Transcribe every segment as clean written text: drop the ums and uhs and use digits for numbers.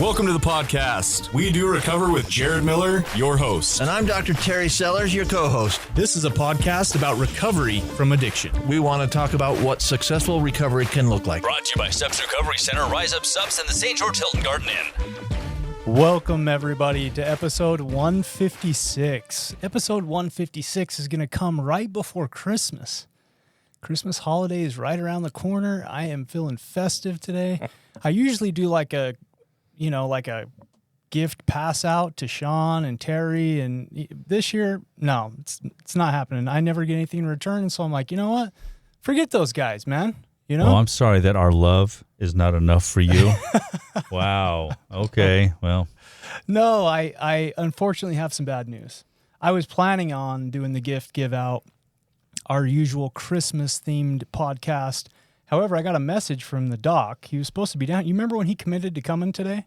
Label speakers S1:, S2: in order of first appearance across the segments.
S1: Welcome to the podcast. We do recover with Jared Miller, your host.
S2: And I'm Dr. Terry Sellers, your co-host.
S3: This is a podcast about recovery from addiction.
S2: We want to talk about what successful recovery can look like.
S4: Brought to you by Steps Recovery Center, Rise Up Subs, and the St. George Hilton Garden Inn.
S3: Welcome, everybody, to episode 156. Episode 156 is going to come right before Christmas. Christmas holiday is right around the corner. I am feeling festive today. I usually do like a gift pass out to Sean and Terry, and this year, no, it's not happening. I never get anything in return, and so I'm like, you know what? Forget those guys, man. You know?
S5: Oh, I'm sorry that our love is not enough for you. Wow. Okay. Well.
S3: No, I unfortunately have some bad news. I was planning on doing the gift give out, our usual Christmas-themed podcast. However, I got a message from the doc. He was supposed to be down. You remember when he committed to coming today?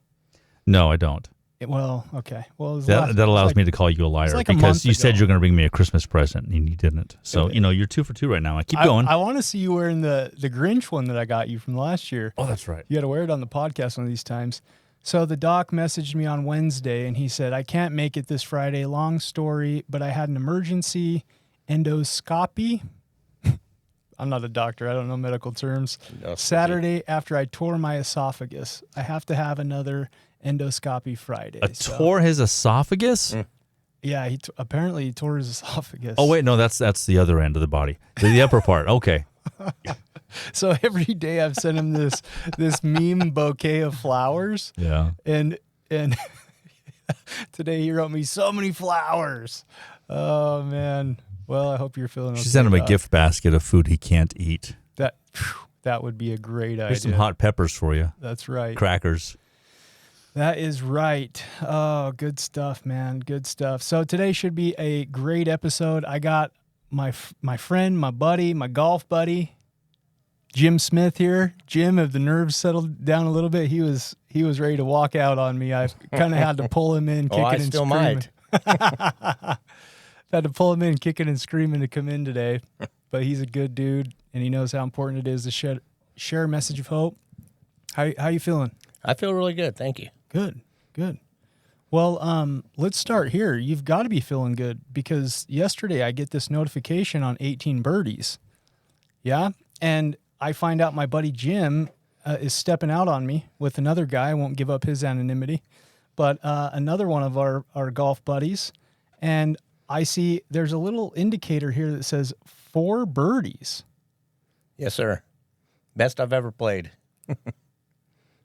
S5: No, I don't.
S3: Okay. Well,
S5: that allows me to call you a liar because you said you're going to bring me a Christmas present and you didn't. So, you're 2 for 2 right now. Keep going.
S3: I want to see you wearing the Grinch one that I got you from last year.
S5: Oh, that's right.
S3: You got to wear it on the podcast one of these times. So the doc messaged me on Wednesday and he said, I can't make it this Friday. Long story, but I had an emergency endoscopy. I'm not a doctor. I don't know medical terms. Saturday after I tore my esophagus. I have to have another endoscopy Friday.
S5: Tore his esophagus?
S3: Yeah, apparently he tore his esophagus.
S5: Oh, wait, no, that's the other end of the body. The upper part. Okay.
S3: So every day I've sent him this meme bouquet of flowers.
S5: Yeah.
S3: And today he wrote me so many flowers. Oh, man. Well, I hope you're feeling okay.
S5: She sent him a gift basket of food he can't eat.
S3: That would be a great idea.
S5: Here's some hot peppers for you.
S3: That's right.
S5: Crackers.
S3: That is right. Oh, good stuff, man. Good stuff. So today should be a great episode. I got my friend, my buddy, my golf buddy, Jim Smith here. Jim, have the nerves settled down a little bit? He was ready to walk out on me. I kind of had to pull him in, kicking and screaming.
S2: Might.
S3: Had to pull him in, kicking and screaming to come in today. But he's a good dude, and he knows how important it is to share a message of hope. How you feeling?
S2: I feel really good. Thank you.
S3: Good. Well, let's start here. You've got to be feeling good because yesterday I get this notification on 18 birdies. Yeah? And I find out my buddy Jim is stepping out on me with another guy. I won't give up his anonymity. But another one of our golf buddies. And I see there's a little indicator here that says 4 birdies.
S2: Yes, sir. Best I've ever played.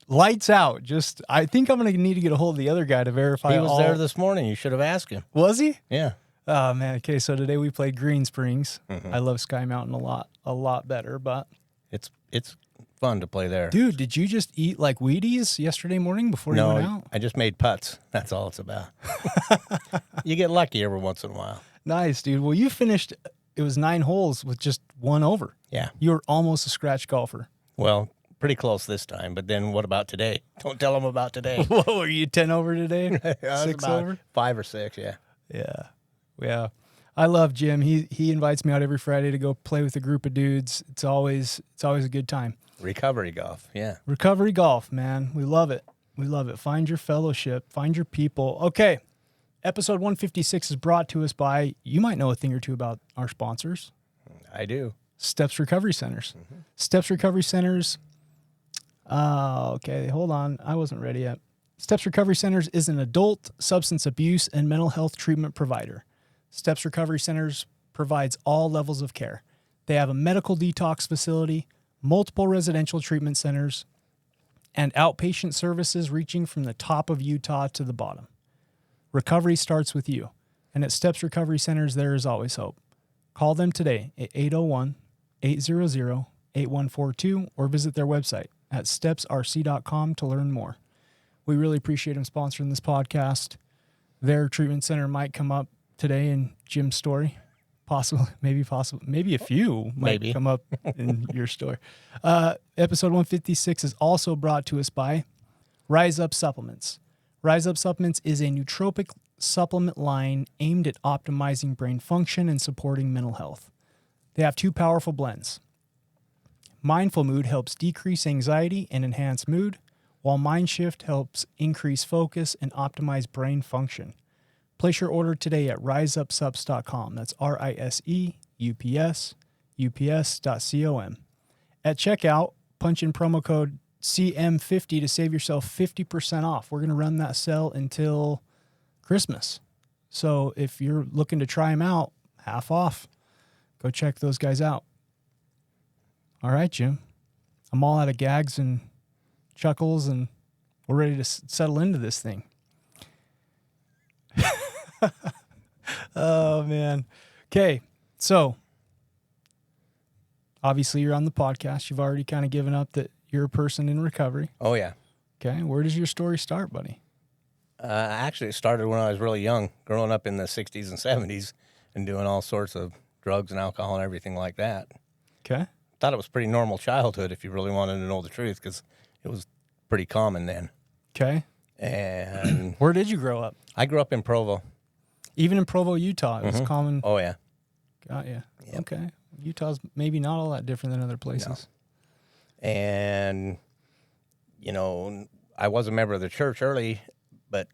S3: Lights out. I think I'm going to need to get a hold of the other guy to verify.
S2: He was there this morning. You should have asked him.
S3: Was he?
S2: Yeah.
S3: Oh, man. Okay, so today we played Green Springs.
S2: Mm-hmm.
S3: I love Sky Mountain a lot better, but...
S2: It's fun to play there.
S3: Dude, did you just eat like Wheaties yesterday morning before you went out?
S2: I just made putts. That's all it's about. You get lucky every once in a while.
S3: Nice, dude. Well, you finished, it was 9 holes with just 1 over.
S2: Yeah.
S3: You were almost a scratch golfer.
S2: Well, pretty close this time, but then what about today? Don't tell them about today.
S3: Whoa, were you 10 over today? 6 over?
S2: 5 or 6, yeah.
S3: Yeah. I love Jim. He invites me out every Friday to go play with a group of dudes. It's always a good time.
S2: Recovery golf, yeah.
S3: Recovery golf, man. We love it. Find your fellowship. Find your people. Okay. Episode 156 is brought to us by, you might know a thing or two about our sponsors.
S2: I do.
S3: Steps Recovery Centers.
S2: Mm-hmm.
S3: Steps Recovery Centers. Okay, hold on. I wasn't ready yet. Steps Recovery Centers is an adult substance abuse and mental health treatment provider. Steps Recovery Centers provides all levels of care. They have a medical detox facility, multiple residential treatment centers, and outpatient services reaching from the top of Utah to the bottom. Recovery starts with you. And at Steps Recovery Centers, there is always hope. Call them today at 801-800-8142 or visit their website at stepsrc.com to learn more. We really appreciate them sponsoring this podcast. Their treatment center might come up today in Jim's story. Maybe a few might come up in your story. Episode 156 is also brought to us by Rise Up Supplements. Rise Up Supplements is a nootropic supplement line aimed at optimizing brain function and supporting mental health. They have 2 powerful blends. Mindful Mood helps decrease anxiety and enhance mood, while MindShift helps increase focus and optimize brain function. Place your order today at riseupsups.com. That's RISEUPS.com. At checkout, punch in promo code CM50 to save yourself 50% off. We're going to run that sale until Christmas. So if you're looking to try them out, half off. Go check those guys out. All right, Jim. I'm all out of gags and chuckles, and we're ready to settle into this thing. Oh, man. Okay, so obviously you're on the podcast. You've already kind of given up that you're a person in recovery.
S2: Oh, yeah.
S3: Okay, where does your story start, buddy?
S2: Actually, it started when I was really young, growing up in the 60s and 70s and doing all sorts of drugs and alcohol and everything like that.
S3: Okay.
S2: Thought it was pretty normal childhood if you really wanted to know the truth, because it was pretty common then.
S3: Okay.
S2: And
S3: Where did you grow up?
S2: I grew up in Provo.
S3: Even in Provo, Utah, it was common.
S2: Oh, yeah.
S3: Got you.
S2: Yep.
S3: Okay. Utah's maybe not all that different than other places.
S2: And, I was a member of the church early, but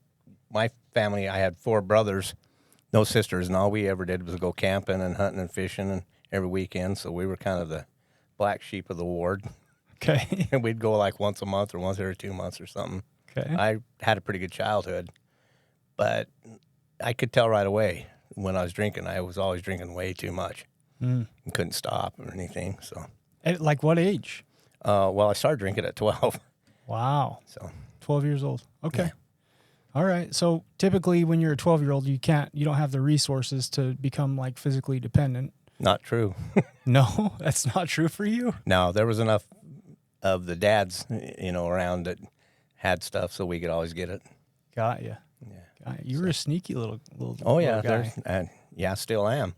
S2: my family, I had 4 brothers, no sisters, and all we ever did was go camping and hunting and fishing and every weekend. So we were kind of the black sheep of the ward.
S3: Okay.
S2: And we'd go like once a month or once every 2 months or something.
S3: Okay.
S2: I had a pretty good childhood, but I could tell right away when I was drinking. I was always drinking way too much and couldn't stop or anything. So,
S3: At like what age?
S2: I started drinking at 12.
S3: Wow.
S2: So
S3: 12 years old. Okay.
S2: Yeah.
S3: All right. So typically when you're a 12-year-old, you don't have the resources to become like physically dependent.
S2: not true.
S3: No, that's not true for you.
S2: No, there was enough of the dads, around that had stuff so we could always get it.
S3: Got you.
S2: Yeah.
S3: Got you. You were a sneaky little
S2: Oh, yeah.
S3: little guy.
S2: Yeah, still am.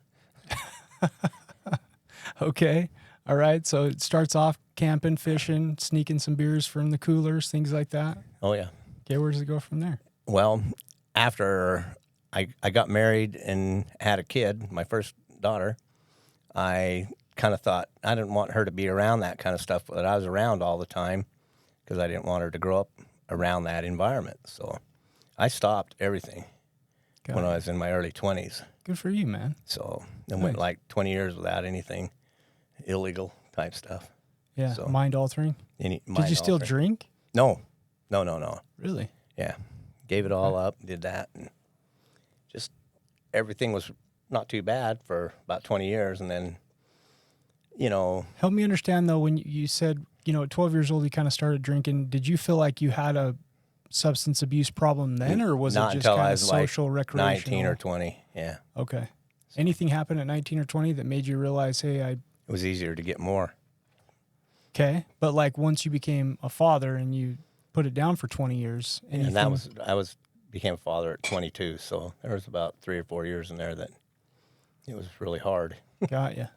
S3: Okay. All right. So it starts off camping, fishing, sneaking some beers from the coolers, things like that.
S2: Oh, yeah.
S3: Okay. Where does it go from there?
S2: Well, after I got married and had a kid, my first daughter, I kind of thought I didn't want her to be around that kind of stuff that I was around all the time, because I didn't want her to grow up around that environment. So I stopped everything when I was in my early 20s.
S3: Good for you, man.
S2: So it went like 20 years without anything illegal type stuff.
S3: Yeah.
S2: So-
S3: Mind altering. Did you still drink?
S2: No.
S3: Really?
S2: Yeah. Gave it all up, did that. And just everything was not too bad for about 20 years. And then,
S3: Help me understand, though, when you said, at 12 years old, you kind of started drinking. Did you feel like you had a substance abuse problem then, or was
S2: not
S3: it just
S2: until
S3: kind
S2: I
S3: of
S2: was
S3: social,
S2: like
S3: recreational?
S2: 19 or 20. Yeah.
S3: Okay. Anything happen at 19 or 20 that made you realize, hey,
S2: It was easier to get more.
S3: okay. But like once you became a father and you put it down for 20 years,
S2: And that was, became a father at 22. So there was about 3 or 4 years in there that it was really hard.
S3: got you.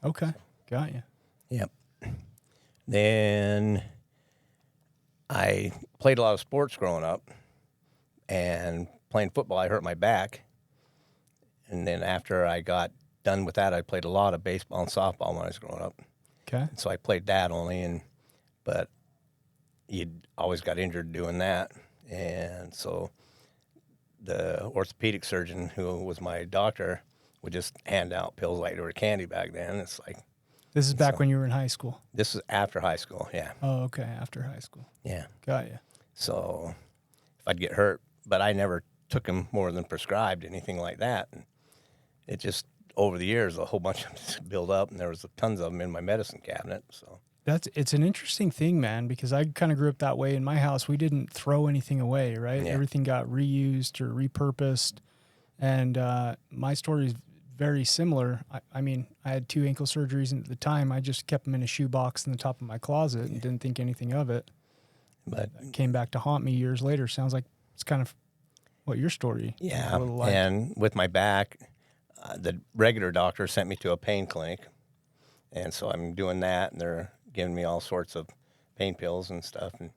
S3: Okay. Got you.
S2: Yep. Then I played a lot of sports growing up, and playing football, I hurt my back. And then after I got done with that, I played a lot of baseball and softball when I was growing up.
S3: Okay.
S2: So I played that only, but you always got injured doing that. And so the orthopedic surgeon, who was my doctor, would just hand out pills like they were candy back then. It's like,
S3: This is back when you were in high school.
S2: this was after high school. Yeah.
S3: Oh, okay. After high school.
S2: Yeah.
S3: Got you.
S2: So if I'd get hurt, but I never took them more than prescribed, anything like that. And it just, over the years, a whole bunch of them just built up, and there was tons of them in my medicine cabinet. So
S3: It's an interesting thing, man, because I kind of grew up that way. In my house, we didn't throw anything away, right?
S2: Yeah.
S3: Everything got reused or repurposed. And my story is very similar. I mean, I had 2 ankle surgeries, and at the time, I just kept them in a shoebox in the top of my closet and didn't think anything of it.
S2: but
S3: It came back to haunt me years later. Sounds like it's kind of what your story is
S2: yeah,
S3: a little like.
S2: and with my back, the regular doctor sent me to a pain clinic, and so I'm doing that, and they're giving me all sorts of pain pills and stuff, and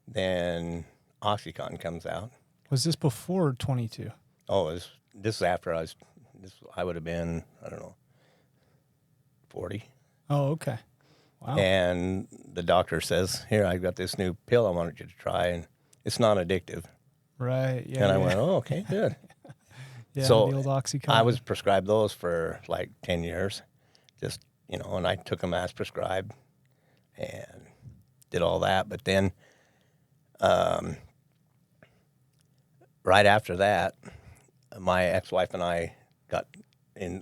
S2: then OxyContin comes out.
S3: Was this before 22?
S2: Oh, this is after I would have been, I don't know, 40.
S3: Oh, okay. Wow.
S2: And the doctor says, "Here, I got this new pill I wanted you to try, and it's non-addictive."
S3: Right. Yeah.
S2: And I
S3: yeah.
S2: went, "Oh, okay, good."
S3: Yeah,
S2: So
S3: the old Oxycontin.
S2: I was prescribed those for like 10 years, just, and I took them as prescribed and did all that. But then right after that, my ex-wife and I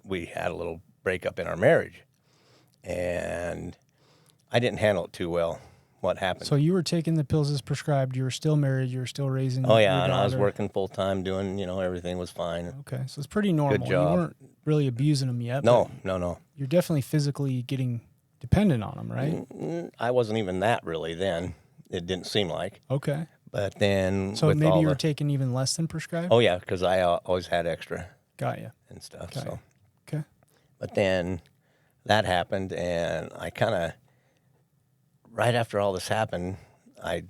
S2: we had a little breakup in our marriage, and I didn't handle it too well. What happened?
S3: So you were taking the pills as prescribed. You were still married. You were still raising.
S2: Oh yeah,
S3: your
S2: and I was
S3: daughter.
S2: working full time, doing everything was fine.
S3: Okay, so it's pretty normal.
S2: Good job.
S3: You weren't really abusing them yet.
S2: No,
S3: but
S2: no.
S3: You're definitely physically getting dependent on them, right?
S2: I wasn't even that really then. It didn't seem like.
S3: Okay.
S2: But then
S3: So
S2: with
S3: maybe
S2: all
S3: you were taking even less than prescribed.
S2: Oh yeah, because I always had extra
S3: Got you.
S2: and stuff.
S3: Okay.
S2: So,
S3: Okay.
S2: but then that happened, and I kind of right after all this happened, I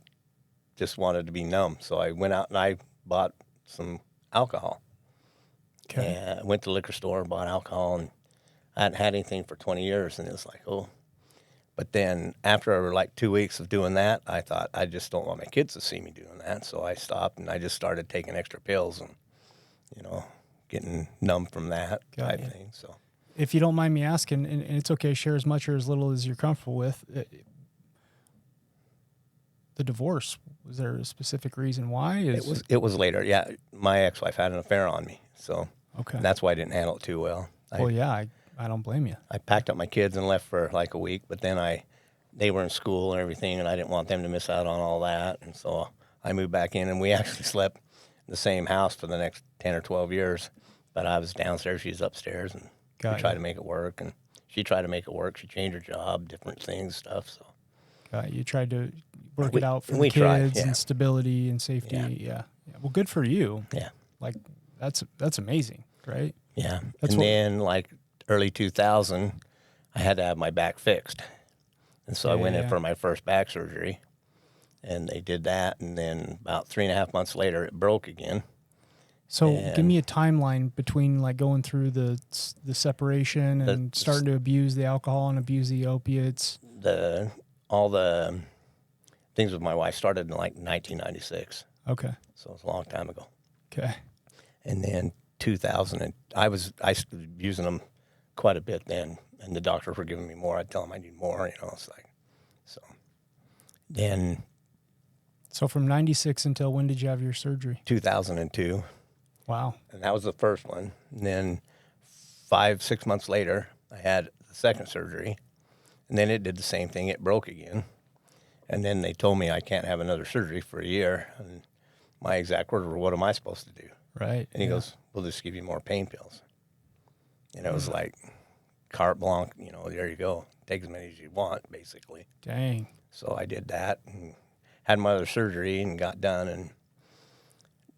S2: just wanted to be numb. So I went out and I bought some alcohol.
S3: Okay.
S2: And I went to the liquor store, bought alcohol, and I hadn't had anything for 20 years. And it was like, oh. But then after like 2 weeks of doing that, I thought, I just don't want my kids to see me doing that. So I stopped and I just started taking extra pills and, getting numb from that type thing. So
S3: If you don't mind me asking, and it's okay, share as much or as little as you're comfortable with. The divorce, was there a specific reason why?
S2: it was later. Yeah, my ex-wife had an affair on me. So
S3: Okay.
S2: that's why I didn't handle it too well.
S3: Well, yeah, I don't blame you.
S2: I packed up my kids and left for like a week, but then they were in school and everything, and I didn't want them to miss out on all that. And so I moved back in, and we actually slept in the same house for the next 10 or 12 years. But I was downstairs, she was upstairs, and we tried to make it work. And she tried to make it work. She changed her job, different things, stuff. So
S3: You tried to work it out for the
S2: we
S3: kids
S2: tried, yeah.
S3: and stability and safety. Yeah. Well, good for you.
S2: yeah,
S3: Like that's amazing, right?
S2: yeah.
S3: That's
S2: And
S3: what-
S2: then like early 2000, I had to have my back fixed. And so I went in
S3: Yeah.
S2: for my first back surgery, and they did that. And then about 3.5 months later, it broke again.
S3: So give
S2: And-
S3: me a timeline between like going through the separation and starting to abuse the alcohol and abuse the opiates.
S2: All the things with my wife started in like 1996.
S3: Okay.
S2: So it's a long time ago.
S3: Okay.
S2: And then 2000, I was using them quite a bit then, and the doctors were giving me more. I'd tell them I need more, it's like, so. Then
S3: So from 96 until when did you have your surgery?
S2: 2002,
S3: Wow.
S2: and that was the first one. And then 5-6 months later, I had the second surgery, and then it did the same thing. It broke again. And then they told me I can't have another surgery for a year. And my exact words were, what am I supposed to do?
S3: Right.
S2: And he goes, we'll just give you more pain pills. And it was like carte blanche, there you go. Take as many as you want, basically.
S3: Dang.
S2: So I did that and had my other surgery and got done.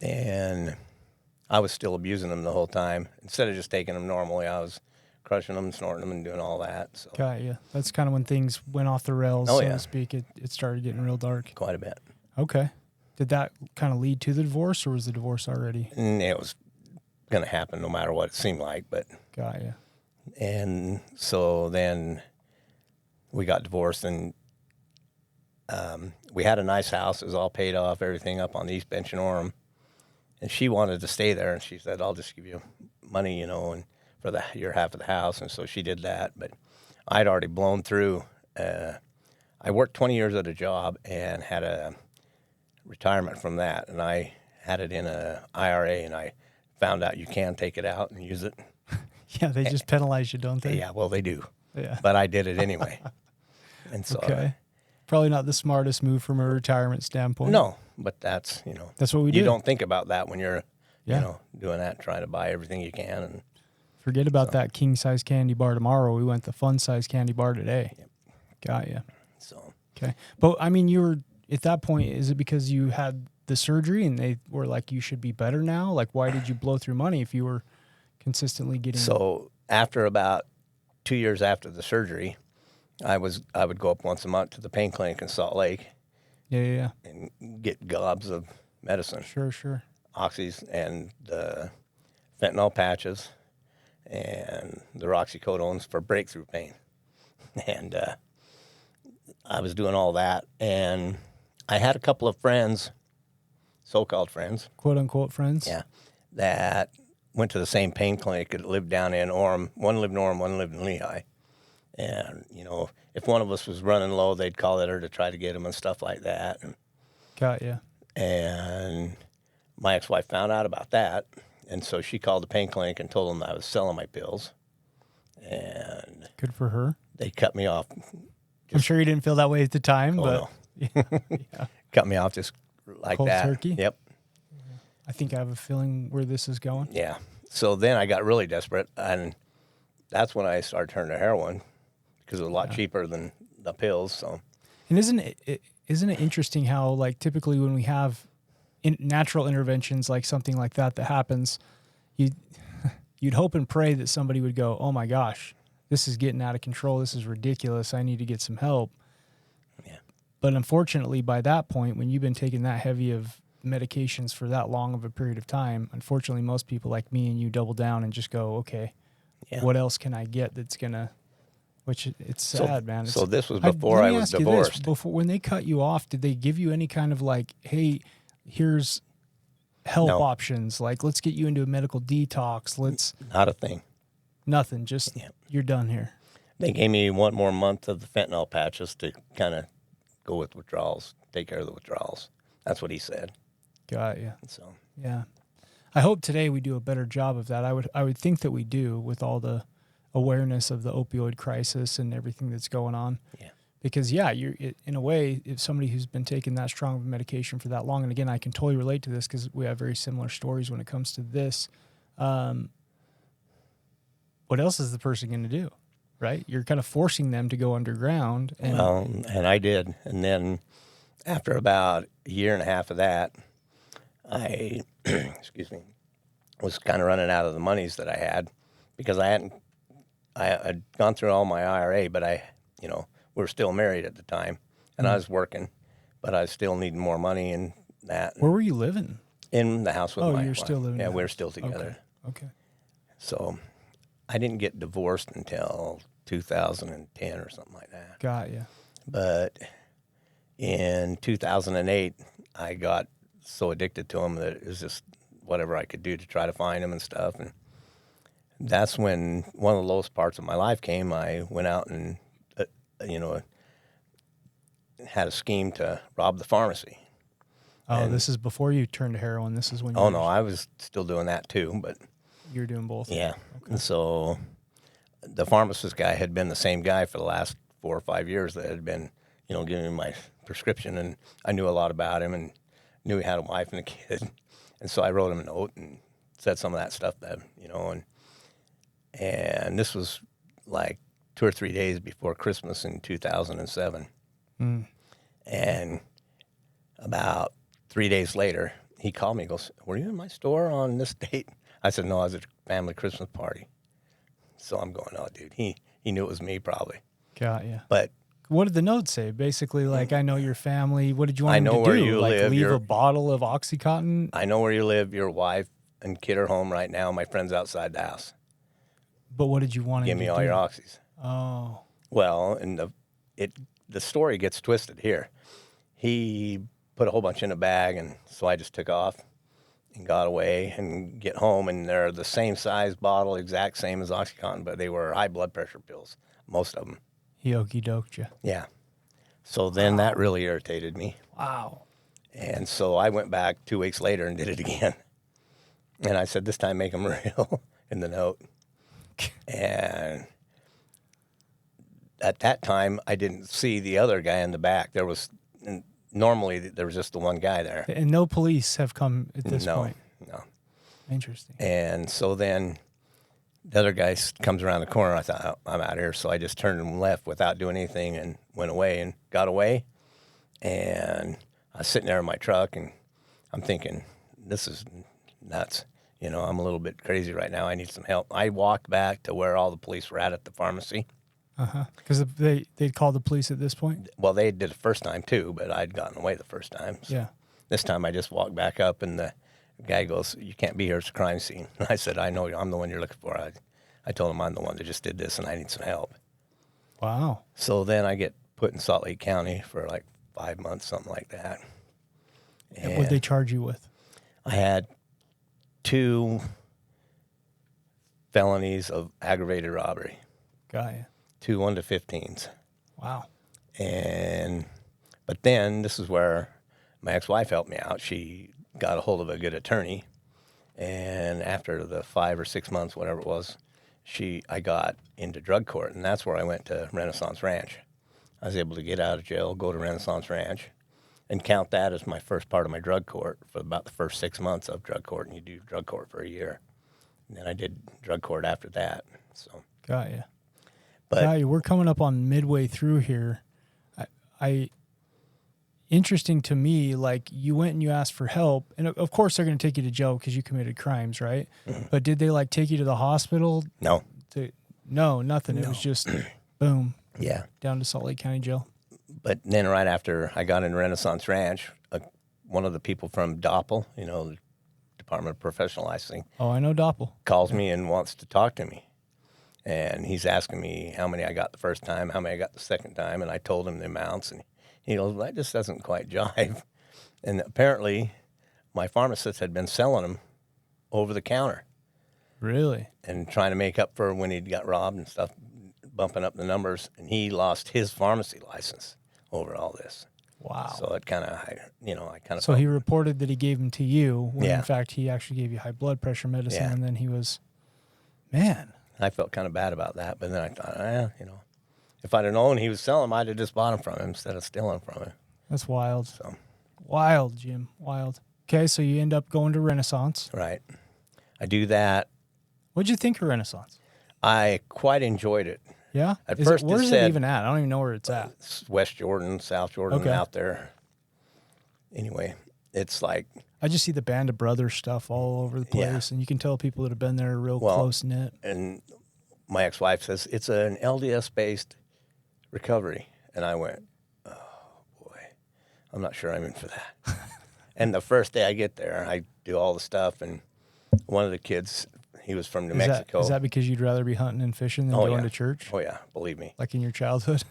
S2: And I was still abusing them the whole time. Instead of just taking them normally, I was crushing them, snorting them, and doing all that. So
S3: Got you. That's kind of when things went off the rails,
S2: Oh,
S3: so
S2: yeah.
S3: to speak. It started getting real dark.
S2: quite a bit.
S3: Okay. Did that kind of lead to the divorce, or was the divorce already?
S2: And it was going to happen no matter what it seemed like.
S3: Got you.
S2: And so then we got divorced, and we had a nice house. It was all paid off, everything up on the East Bench in Orem. And she wanted to stay there, and she said, I'll just give you money, and for your half of the house. And so she did that. But I'd already blown through. I worked 20 years at a job and had a retirement from that. And I had it in a IRA, and I found out you can take it out and use it.
S3: Yeah, they just penalize you, don't they?
S2: Yeah, well, they do.
S3: Yeah.
S2: But I did it anyway. And so,
S3: Okay. Probably not the smartest move from a retirement standpoint.
S2: no, but that's,
S3: That's what we do.
S2: you don't think about that when you're,
S3: Yeah.
S2: doing that, trying to buy everything you can. And
S3: Forget about that king size candy bar tomorrow. We went the fun size candy bar today.
S2: Yep.
S3: Got you.
S2: so,
S3: Okay. But I mean, you were at that point, is it because you had the surgery and they were like, you should be better now? Like, why did you blow through money if you were consistently getting?
S2: so after about 2 years after the surgery, I would go up once a month to the pain clinic in Salt Lake
S3: Yeah.
S2: and get gobs of medicine,
S3: Sure.
S2: oxys and the fentanyl patches and the roxycodones for breakthrough pain. And I was doing all that, and I had a couple of friends, so-called friends,
S3: quote unquote friends.
S2: yeah, that went to the same pain clinic that lived down in Orem. One lived in Orem, one lived in Lehigh. And, you know, if one of us was running low, they'd call at her to try to get him and stuff like that.
S3: Got you.
S2: And my ex-wife found out about that. And so she called the pain clinic and told them I was selling my pills. And
S3: Good for her.
S2: they cut me off.
S3: I'm sure you didn't feel that way at the time, but
S2: No. Cut me off just like
S3: Cold
S2: that.
S3: turkey?
S2: Yep.
S3: I think I have a feeling where this is going.
S2: Yeah. So then I got really desperate, and that's when I started turning to heroin because it was a lot cheaper than the pills. So,
S3: And isn't it interesting how, like, typically when we have natural interventions like something like that happens, you'd hope and pray that somebody would go, "Oh my gosh, this is getting out of control. This is ridiculous. I need to get some help."
S2: yeah.
S3: But unfortunately, by that point, when you've been taking that heavy of medications for that long of a period of time, unfortunately, most people like me and you double down and just go, "Okay,
S2: Yeah.
S3: what else can I get that's gonna?" Which it's sad, man.
S2: So this was
S3: let
S2: before I
S3: me
S2: was
S3: ask you this.
S2: divorced.
S3: Before, when they cut you off, did they give you any kind of like, "Hey, here's help
S2: No.
S3: options. Like, let's get you into a medical detox. Let's
S2: Not a thing.
S3: nothing. Just
S2: Yeah.
S3: you're done here."
S2: They gave me one more month of the fentanyl patches to kind of go with withdrawals, take care of the withdrawals. That's what he said.
S3: Got you.
S2: So,
S3: Yeah. I hope today we do a better job of that. I would think that we do with all the awareness of the opioid crisis and everything that's going on.
S2: yeah.
S3: Because in a way, if somebody who's been taking that strong of a medication for that long, and again, I can totally relate to this because we have very similar stories when it comes to this. What else is the person going to do? Right? You're kind of forcing them to go underground. And
S2: Well, and I did. And then after about a year and a half of that, I, excuse me, was kind of running out of the monies that I had because I had gone through all my IRA, but we were still married at the time and I was working, but I still needed more money and that.
S3: where were you living?
S2: In the house with
S3: Oh,
S2: my
S3: you're
S2: wife.
S3: still living in
S2: Yeah,
S3: the
S2: we were
S3: house.
S2: still together.
S3: Okay.
S2: So I didn't get divorced until 2010 or something like that.
S3: Got you.
S2: But in 2008, I got so addicted to him that it was just whatever I could do to try to find him and stuff. And that's when one of the lowest parts of my life came. I went out and, had a scheme to rob the pharmacy.
S3: Oh,
S2: And-
S3: this is before you turned to heroin. This is when
S2: Oh, no, I was still doing that too, but
S3: you're doing both.
S2: yeah. And so the pharmacist guy had been the same guy for the last 4 or 5 years that had been, giving me my prescription. And I knew a lot about him and knew he had a wife and a kid. And so I wrote him a note and said some of that stuff that, and this was like 2 or 3 days before Christmas in 2007. And about 3 days later, he called me and goes, "Were you in my store on this date?" I said, "No, I was at a family Christmas party." So I'm going, "Oh, dude, he knew it was me probably."
S3: Got you.
S2: But
S3: What did the note say? Basically, like, "I know your family." What did you want
S2: I
S3: him
S2: know
S3: to
S2: where
S3: do?
S2: you
S3: Like,
S2: live,
S3: leave
S2: you're-
S3: a bottle of OxyContin?
S2: I know where you live. Your wife and kid are home right now. My friend's outside the house.
S3: But what did you want him
S2: Give
S3: to
S2: me
S3: do?
S2: all your oxys.
S3: Oh,
S2: Well, and the story gets twisted here. He put a whole bunch in a bag, and so I just took off and got away and get home, and they're the same size bottle, exact same as OxyContin, but they were high blood pressure pills, most of them.
S3: he okey doked you.
S2: Yeah. So then that really irritated me.
S3: Wow.
S2: And so I went back 2 weeks later and did it again. And I said, this time make them real in the note. And at that time, I didn't see the other guy in the back. Normally there was just the one guy there.
S3: And no police have come at this
S2: No,
S3: point.
S2: no.
S3: Interesting.
S2: And so then the other guy comes around the corner. I thought, "Oh, I'm out of here." So I just turned and left without doing anything and went away and got away. And I was sitting there in my truck and I'm thinking, this is nuts. I'm a little bit crazy right now. I need some help. I walked back to where all the police were at the pharmacy.
S3: Because they'd called the police at this point?
S2: Well, they did the first time too, but I'd gotten away the first time. So
S3: Yeah.
S2: This time I just walked back up and the guy goes, "You can't be here. It's a crime scene." And I said, "I know. I'm the one you're looking for." I told him I'm the one that just did this and I need some help.
S3: Wow.
S2: So then I get put in Salt Lake County for like 5 months, something like that.
S3: And what did they charge you with?
S2: I had 2 felonies of aggravated robbery.
S3: Got you.
S2: 2 1-15s.
S3: Wow.
S2: But then this is where my ex-wife helped me out. She got a hold of a good attorney, and after the 5 or 6 months, whatever it was, I got into drug court, and that's where I went to Renaissance Ranch. I was able to get out of jail, go to Renaissance Ranch, and count that as my first part of my drug court for about the first 6 months of drug court, and you do drug court for a year. And then I did drug court after that. So
S3: got you.
S2: But
S3: got you. We're coming up on midway through here. Interesting to me, like you went and you asked for help, and of course they're going to take you to jail because you committed crimes, right? Mm-hmm. But did they like take you to the hospital?
S2: No.
S3: No, nothing. No. It was just boom.
S2: Yeah.
S3: Down to Salt Lake County Jail.
S2: But then right after I got in Renaissance Ranch, one of the people from DOPL, the Department of Professional Licensing.
S3: Oh, I know DOPL.
S2: Calls me and wants to talk to me. And he's asking me how many I got the first time, how many I got the second time, and I told him the amounts, and he goes, that just doesn't quite jive. And apparently my pharmacist had been selling them over the counter.
S3: Really?
S2: And trying to make up for when he'd got robbed and stuff, bumping up the numbers, and he lost his pharmacy license over all this.
S3: Wow.
S2: So it kind of,
S3: So he reported that he gave them to you when
S2: Yeah.
S3: in fact he actually gave you high blood pressure medicine,
S2: Yeah.
S3: and then he was, man.
S2: I felt kind of bad about that, but then I thought, if I'd have known he was selling them, I'd have just bought them from him instead of stealing from him.
S3: That's wild.
S2: So
S3: Wild, Jim. Wild. Okay, so you end up going to Renaissance.
S2: right, I do that.
S3: What'd you think of Renaissance?
S2: I quite enjoyed it.
S3: Yeah?
S2: At first
S3: where's
S2: it said,
S3: it even at? I don't even know where it's at.
S2: It's West Jordan, South Jordan,
S3: Okay.
S2: out there. Anyway, it's like,
S3: I just see the Band of Brothers stuff all over the place, and you can tell people that have been there are real close-knit.
S2: and my ex-wife says, it's an LDS-based recovery. And I went, oh, boy, I'm not sure I'm in for that. And the first day I get there, I do all the stuff, and one of the kids, he was from New Mexico.
S3: Is that because you'd rather be hunting and fishing than going to church?
S2: Oh, yeah, believe me.
S3: Like in your childhood?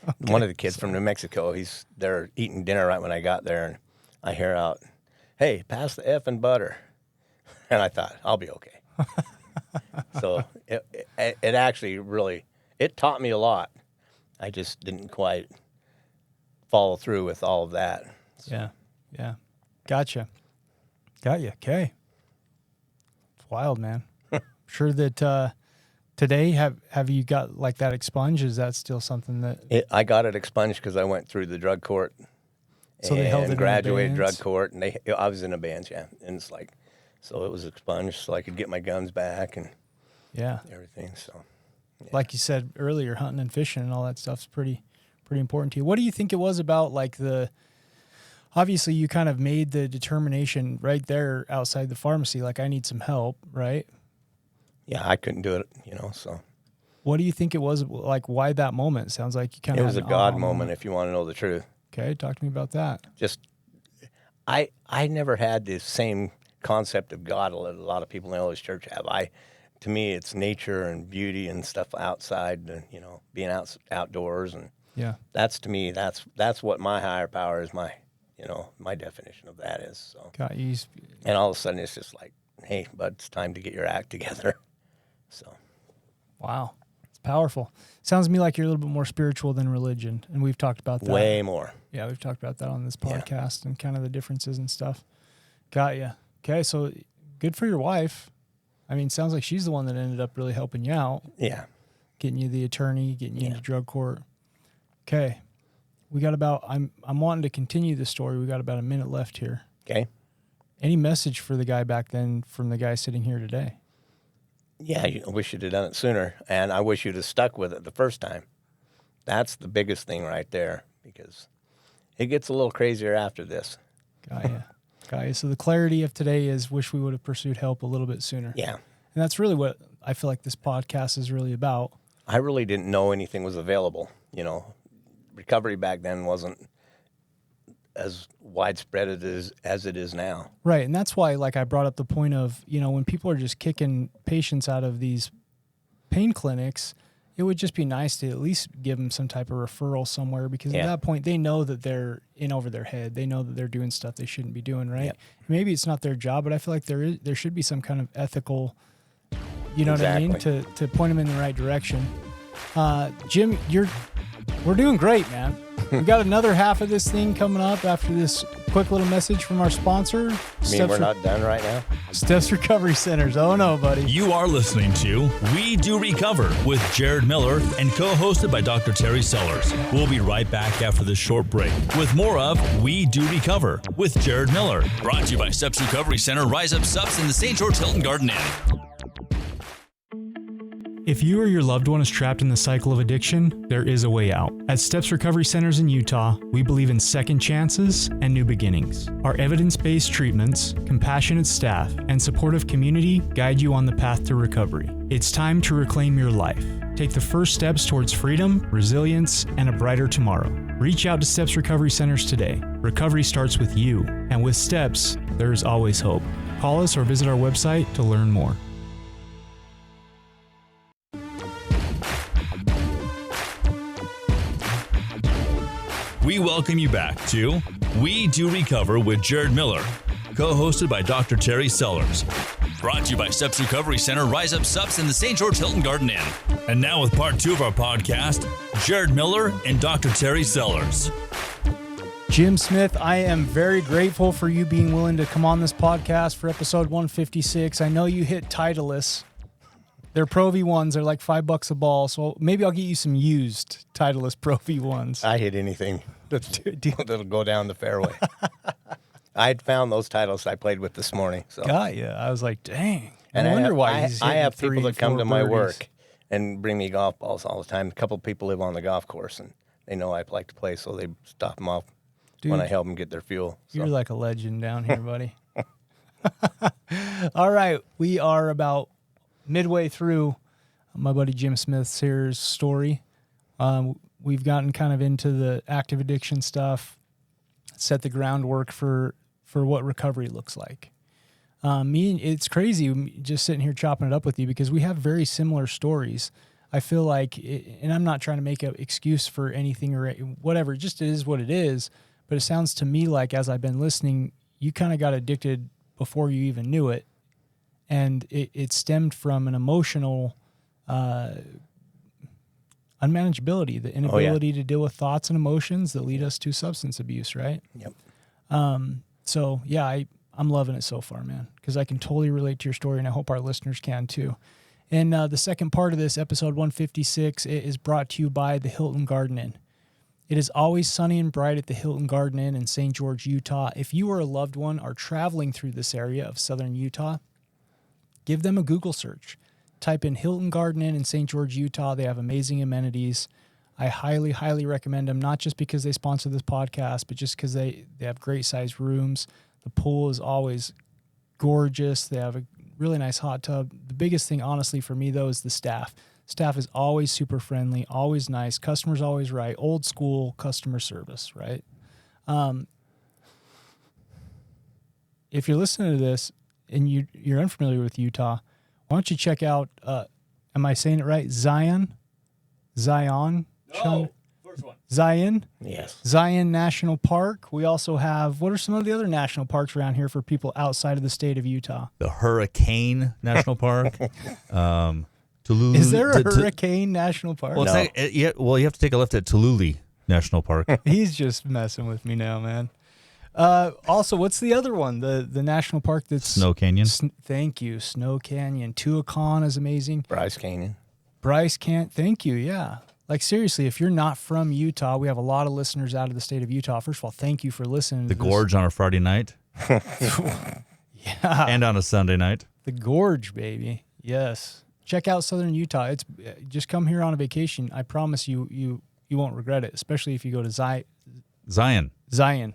S3: Okay.
S2: One of the kids from New Mexico, they're eating dinner right when I got there, and I hear out, hey, pass the effing butter. And I thought, I'll be okay. So it actually really, it taught me a lot. I just didn't quite follow through with all of that. So.
S3: Yeah. Gotcha. Got you. Okay. It's wild, man. Sure that today, have you got like that expunged? Is that still something that...
S2: I got it expunged because I went through the drug court.
S3: So they held it in
S2: graduated
S3: abeyance?
S2: drug court, and I was in abeyance, yeah. And it's like, so it was expunged so I could get my guns back and everything. So, yeah.
S3: Like you said earlier, hunting and fishing and all that stuff's pretty important to you. What do you think it was about like obviously you kind of made the determination right there outside the pharmacy, like I need some help, right?
S2: Yeah, I couldn't do it, so.
S3: What do you think it was, like why that moment? Sounds like you kind of
S2: It was a God moment, if you want to know the truth.
S3: Okay, talk to me about that.
S2: Just, I never had the same concept of God that a lot of people in the LDS Church have. To me, it's nature and beauty and stuff outside, and, being outdoors, and that's to me, that's what my higher power is. My definition of that is. So.
S3: Got you.
S2: And all of a sudden, it's just like, hey, bud, it's time to get your act together. So.
S3: Wow. It's powerful. Sounds to me like you're a little bit more spiritual than religion, and we've talked about that.
S2: Way more.
S3: Yeah, we've talked about that on this podcast and kind of the differences and stuff. Got you. Okay, so good for your wife. I mean, sounds like she's the one that ended up really helping you out.
S2: Yeah.
S3: Getting you the attorney, getting you into drug court. Okay. We got about, I'm wanting to continue the story. We got about a minute left here.
S2: Okay.
S3: Any message for the guy back then from the guy sitting here today?
S2: Yeah, I wish you'd have done it sooner, and I wish you'd have stuck with it the first time. That's the biggest thing right there, because it gets a little crazier after this.
S3: Got you. So the clarity of today is wish we would have pursued help a little bit sooner.
S2: Yeah.
S3: And that's really what I feel like this podcast is really about.
S2: I really didn't know anything was available. Recovery back then wasn't as widespread as it is now.
S3: Right. And that's why, like, I brought up the point of, when people are just kicking patients out of these pain clinics, it would just be nice to at least give them some type of referral somewhere, because
S2: Yeah.
S3: at that point they know that they're in over their head. They know that they're doing stuff they shouldn't be doing, right?
S2: Yep.
S3: Maybe it's not their job, but I feel like there should be some kind of ethical, you know what I mean, to point them in the right direction. Jim, we're doing great, man. We got another half of this thing coming up after this quick little message from our sponsor.
S2: I mean, we're not done right now?
S3: Steps Recovery Centers. Oh no, buddy.
S4: You are listening to We Do Recover with Jared Miller and co-hosted by Dr. Terry Sellers. We'll be right back after this short break with more of We Do Recover with Jared Miller. Brought to you by Steps Recovery Center, Rise Up Subs in the St. George Hilton Garden Inn.
S3: If you or your loved one is trapped in the cycle of addiction, there is a way out. At Steps Recovery Centers in Utah, we believe in second chances and new beginnings. Our evidence-based treatments, compassionate staff, and supportive community guide you on the path to recovery. It's time to reclaim your life. Take the first steps towards freedom, resilience, and a brighter tomorrow. Reach out to Steps Recovery Centers today. Recovery starts with you, and with Steps, there is always hope. Call us or visit our website to learn more.
S4: We welcome you back to We Do Recover with Jared Miller, co-hosted by Dr. Terry Sellers. Brought to you by Steps Recovery Center, Rise Up Subs in the St. George Hilton Garden Inn. And now with part 2 of our podcast, Jared Miller and Dr. Terry Sellers.
S3: Jim Smith, I am very grateful for you being willing to come on this podcast for episode 156. I know you hit Titleist. They're Pro V1s. They're like $5 a ball. So maybe I'll get you some used Titleist Pro V1s.
S2: I hit anything that'll go down the fairway. I had found those titles I played with this morning. So.
S3: Got you. I was like, dang.
S2: And
S3: I wonder why he's
S2: I have
S3: hitting
S2: people
S3: 3
S2: that
S3: and
S2: come
S3: 4
S2: to my
S3: birdies.
S2: work and bring me golf balls all the time. A couple people live on the golf course, and they know I like to play, so they stop them off when
S3: Dude,
S2: I help them get their fuel. So.
S3: You're like a legend down here, buddy. All right. We are about midway through my buddy Jim Smith's here's story. We've gotten kind of into the active addiction stuff, set the groundwork for what recovery looks like. It's crazy just sitting here chopping it up with you because we have very similar stories. I feel like, and I'm not trying to make an excuse for anything or whatever, it just is what it is. But it sounds to me like, as I've been listening, you kind of got addicted before you even knew it. And it stemmed from an emotional unmanageability, the inability to deal with thoughts and emotions that lead us to substance abuse, right?
S2: Yep.
S3: So, yeah, I'm loving it so far, man, because I can totally relate to your story, and I hope our listeners can too. And the second part of this, episode 156, it is brought to you by the Hilton Garden Inn. It is always sunny and bright at the Hilton Garden Inn in St. George, Utah. If you or a loved one are traveling through this area of southern Utah, give them a Google search. Type in Hilton Garden Inn in St. George, Utah. They have amazing amenities. I highly, highly recommend them, not just because they sponsor this podcast, but just because they have great sized rooms. The pool is always gorgeous. They have a really nice hot tub. The biggest thing, honestly, for me, though, is the staff. Staff is always super friendly, always nice. Customers always right. Old school customer service, right? If you're listening to this and you're unfamiliar with Utah, why don't you check out, am I saying it right? Zion?
S5: First one.
S3: Zion?
S2: Yes.
S3: Zion National Park. We also have, what are some of the other national parks around here for people outside of the state of Utah?
S5: The Hurricane National Park. Tululu.
S3: Is there a Hurricane National Park?
S5: Well, it's you have to take a left at Tululi National Park.
S3: He's just messing with me now, man. Also, what's the other one? The national park that's
S5: Snow Canyon.
S3: Thank you, Snow Canyon. Tuacahn is amazing.
S2: Bryce Canyon.
S3: Thank you. Yeah, like seriously, if you're not from Utah, we have a lot of listeners out of the state of Utah. First of all, thank you for listening.
S5: The
S3: to this.
S5: Gorge on a Friday night.
S3: Yeah,
S5: And on a Sunday night.
S3: the Gorge, baby. Yes, check out Southern Utah. It's just come here on a vacation. I promise you won't regret it, especially if you go to Zion.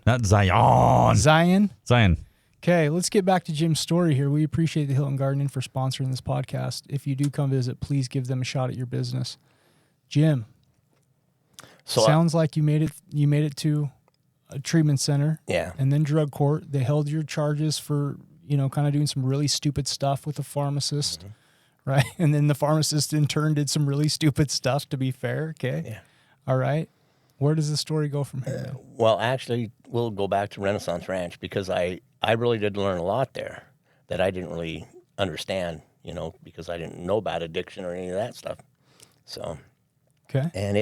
S5: Not Zion.
S3: Zion. Okay, let's get back to Jim's story here. We appreciate the Hilton Garden Inn for sponsoring this podcast. If you do come visit, please give them a shot at your business. Jim, sounds like you made it to a treatment center.
S2: Yeah.
S3: And then drug court. They held your charges for, kind of doing some really stupid stuff with a pharmacist, right? And then the pharmacist in turn did some really stupid stuff, to be fair. Okay.
S2: Yeah.
S3: All right. Where does the story go from here? Then?
S2: Well, actually, we'll go back to Renaissance Ranch because I really did learn a lot there that I didn't really understand, because I didn't know about addiction or any of that stuff. So,
S3: Okay.
S2: and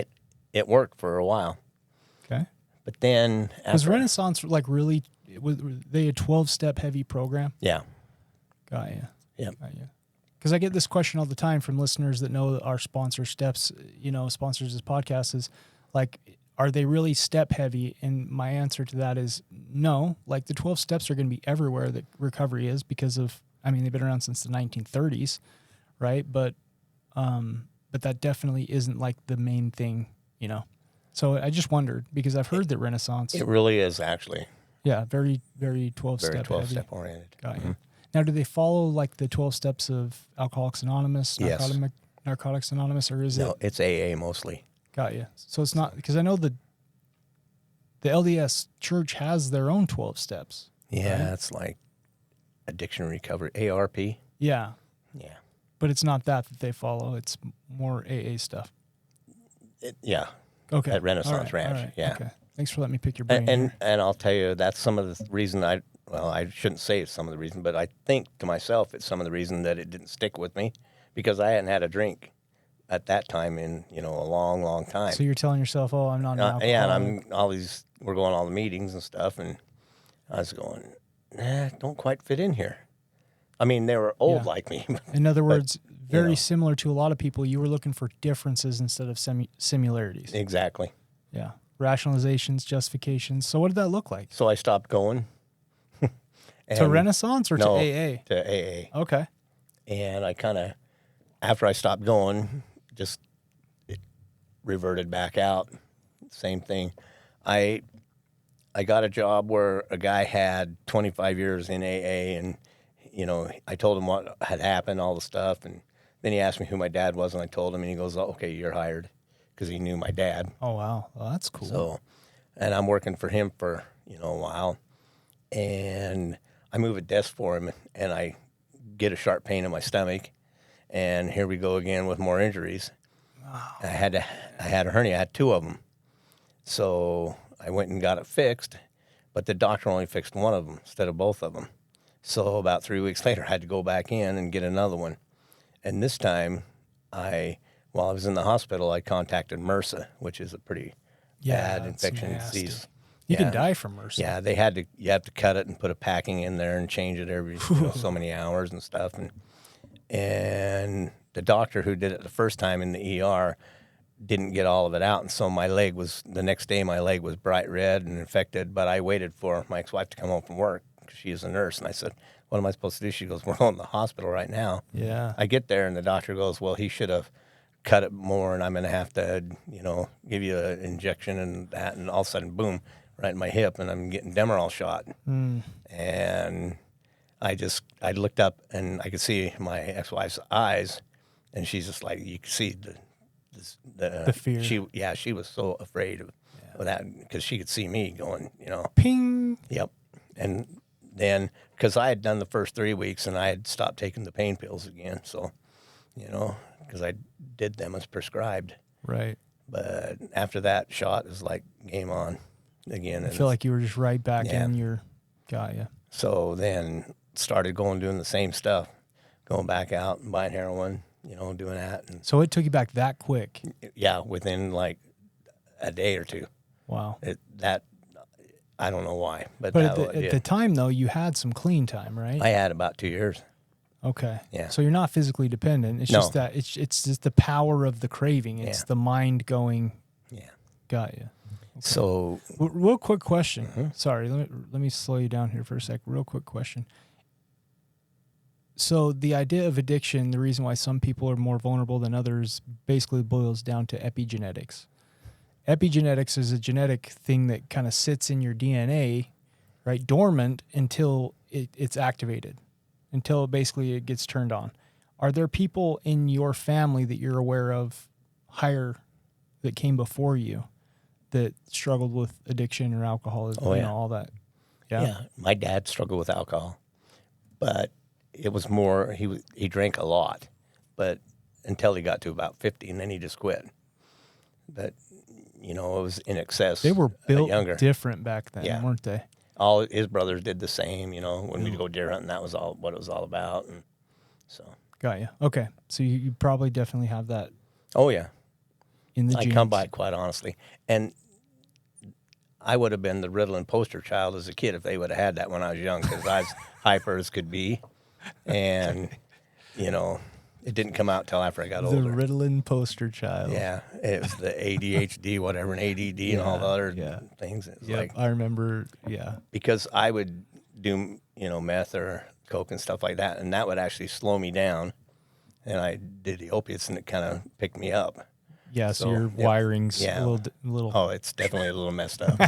S2: it worked for a while.
S3: Okay.
S2: But then
S3: Was Renaissance like really, were they a 12-step heavy program?
S2: Yeah.
S3: Got you.
S2: Yeah.
S3: Got you. Because I get this question all the time from listeners that know our sponsor Steps, sponsors this podcast is like, are they really step heavy? And my answer to that is no. Like the 12 steps are going to be everywhere that recovery is because of, they've been around since the 1930s, right? But that definitely isn't like the main thing, So I just wondered because I've heard that Renaissance.
S2: It really is actually.
S3: Yeah, very, very 12-step
S2: Very 12-step
S3: heavy.
S2: oriented.
S3: Got you. Now, do they follow like the 12 steps of Alcoholics Anonymous,
S2: Yes.
S3: Narcotics Anonymous, or is
S2: No, it's AA mostly.
S3: Got you. So it's not because I know the LDS Church has their own 12 steps.
S2: Yeah, it's like addiction recovery, ARP.
S3: Yeah,
S2: Yeah.
S3: but it's not that they follow. It's more AA stuff.
S2: Yeah.
S3: Okay.
S2: At Renaissance
S3: All right,
S2: Ranch.
S3: all right,
S2: Yeah.
S3: Okay. Thanks for letting me pick your brain.
S2: And
S3: here.
S2: and I'll tell you, that's some of the reason I shouldn't say it's some of the reason, but I think to myself it's some of the reason that it didn't stick with me because I hadn't had a drink at that time in, a long, long time.
S3: So you're telling yourself, "Oh, I'm not an alcoholic."
S2: Yeah, and we're going to all the meetings and stuff, and I was going, don't quite fit in here. I mean, they were old
S3: Yeah.
S2: like me.
S3: In other words, very
S2: know.
S3: similar to a lot of people. You were looking for differences instead of similarities.
S2: Exactly.
S3: Yeah. Rationalizations, justifications. So what did that look like?
S2: So I stopped going.
S3: To Renaissance or
S2: no,
S3: to AA?
S2: To AA.
S3: Okay.
S2: And I kind of, after I stopped going, just it reverted back out. Same thing. I got a job where a guy had 25 years in AA, and I told him what had happened, all the stuff, and then he asked me who my dad was, and I told him, and he goes, "Oh, okay, you're hired," because he knew my dad.
S3: Oh, wow. Well, that's cool.
S2: So, and I'm working for him for a while, and I move a desk for him, and I get a sharp pain in my stomach, and here we go again with more injuries. Wow. I had a hernia. I had two of them, so I went and got it fixed, but the doctor only fixed one of them instead of both of them. So about 3 weeks later, I had to go back in and get another one, and this time, while I was in the hospital, I contacted MRSA, which is a pretty bad
S3: it's
S2: infection
S3: nasty.
S2: disease.
S3: You
S2: Yeah.
S3: can die from MRSA.
S2: Yeah, you have to cut it and put a packing in there and change it every so many hours and stuff. And the doctor who did it the first time in the ER didn't get all of it out, and so the next day my leg was bright red and infected. But I waited for my ex-wife to come home from work because she is a nurse, and I said, "What am I supposed to do?" She goes, "We're going to the hospital right now."
S3: Yeah.
S2: I get there and the doctor goes, "Well, he should have cut it more, and I'm going to have to, give you an injection and that," and all of a sudden, boom, right in my hip, and I'm getting Demerol shot. And I looked up and I could see my ex-wife's eyes, and she's just like, you could see the
S3: fear.
S2: She was so afraid of that because she could see me going,
S3: Ping.
S2: Yep. And then, because I had done the first 3 weeks and I had stopped taking the pain pills again, so, because I did them as prescribed.
S3: Right.
S2: But after that shot, it was like game on again.
S3: I feel like you were just right back in your, got you.
S2: So then started doing the same stuff, going back out and buying heroin, doing that. And
S3: So it took you back that quick.
S2: yeah, within like a day or two.
S3: Wow.
S2: I don't know why, but
S3: But at the time, though, you had some clean time, right?
S2: I had about 2 years.
S3: Okay.
S2: Yeah.
S3: So you're not physically dependent. It's
S2: No.
S3: just that it's just the power of the craving. It's
S2: Yeah.
S3: the mind going.
S2: Yeah.
S3: Got you.
S2: So
S3: Real quick question.
S2: Mm-hmm.
S3: Sorry, let me slow you down here for a sec. Real quick question. So the idea of addiction, the reason why some people are more vulnerable than others, basically boils down to epigenetics. Epigenetics is a genetic thing that kind of sits in your DNA, right, dormant until it's activated, until basically it gets turned on. Are there people in your family that you're aware of higher that came before you that struggled with addiction or alcoholism, all that?
S2: yeah, my dad struggled with alcohol, but it was more he drank a lot, but until he got to about 50, and then he just quit. But, it was in excess.
S3: They were built
S2: younger.
S3: different back then,
S2: Yeah.
S3: weren't they?
S2: All his brothers did the same, when we'd go deer hunting, that was all what it was all about. And so,
S3: Got you. Okay. So you probably definitely have that
S2: oh yeah,
S3: in the
S2: I
S3: genes.
S2: come by it quite honestly. And I would have been the Ritalin poster child as a kid if they would have had that when I was young, because I was hyper as could be. And, it didn't come out till after I got
S3: The
S2: older.
S3: Ritalin poster child.
S2: Yeah, it was the ADHD, whatever, and ADD and all the other things. It was
S3: Yep,
S2: like,
S3: I remember. Yeah.
S2: because I would do, meth or coke and stuff like that, and that would actually slow me down. And I did the opiates, and it kind of picked me up.
S3: Yeah. So,
S2: So,
S3: your
S2: yeah.
S3: wiring's
S2: Yeah.
S3: a little.
S2: Oh, it's definitely a little messed up.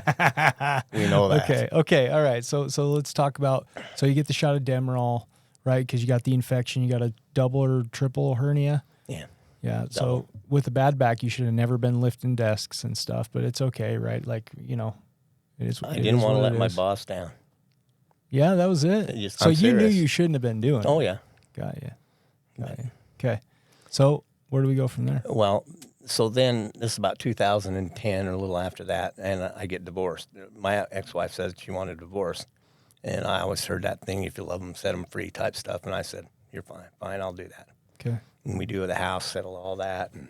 S2: We know that.
S3: Okay. All right. So let's talk about. So you get the shot of Demerol, right? Because you got the infection. You got a double or triple hernia.
S2: Yeah.
S3: Yeah. So
S2: Double.
S3: with a bad back, you should have never been lifting desks and stuff. But it's okay, right? Like it is.
S2: I didn't want to let my boss down.
S3: Yeah, that was it.
S2: Just-
S3: So
S2: I'm
S3: you knew
S2: serious.
S3: you shouldn't have been doing it.
S2: Oh, yeah.
S3: Got you. Okay. So where do we go from there?
S2: Well, so then this is about 2010 or a little after that, and I get divorced. My ex-wife says she wanted a divorce, and I always heard that thing, if you love them, set them free type stuff, and I said, you're fine, I'll do that.
S3: Okay.
S2: And we do the house, settle all that, and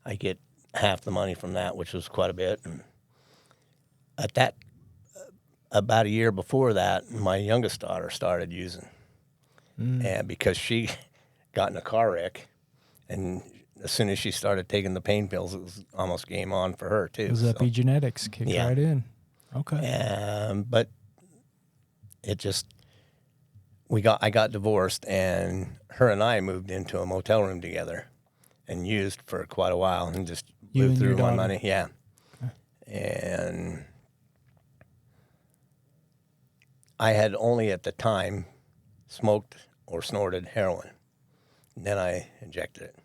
S2: I get half the money from that, which was quite a bit. And at that, about a year before that, my youngest daughter started using, and because she got in a car wreck, and as soon as she started taking the pain pills, it was almost game on for her too.
S3: It was
S2: so.
S3: epigenetics kicked
S2: Yeah.
S3: right in. Okay.
S2: But it just I got divorced, and her and I moved into a motel room together, and used for quite a while, and just
S3: You
S2: lived
S3: and
S2: through
S3: your
S2: my
S3: daughter?
S2: money. Yeah, and I had only at the time smoked or snorted heroin, and then I injected it,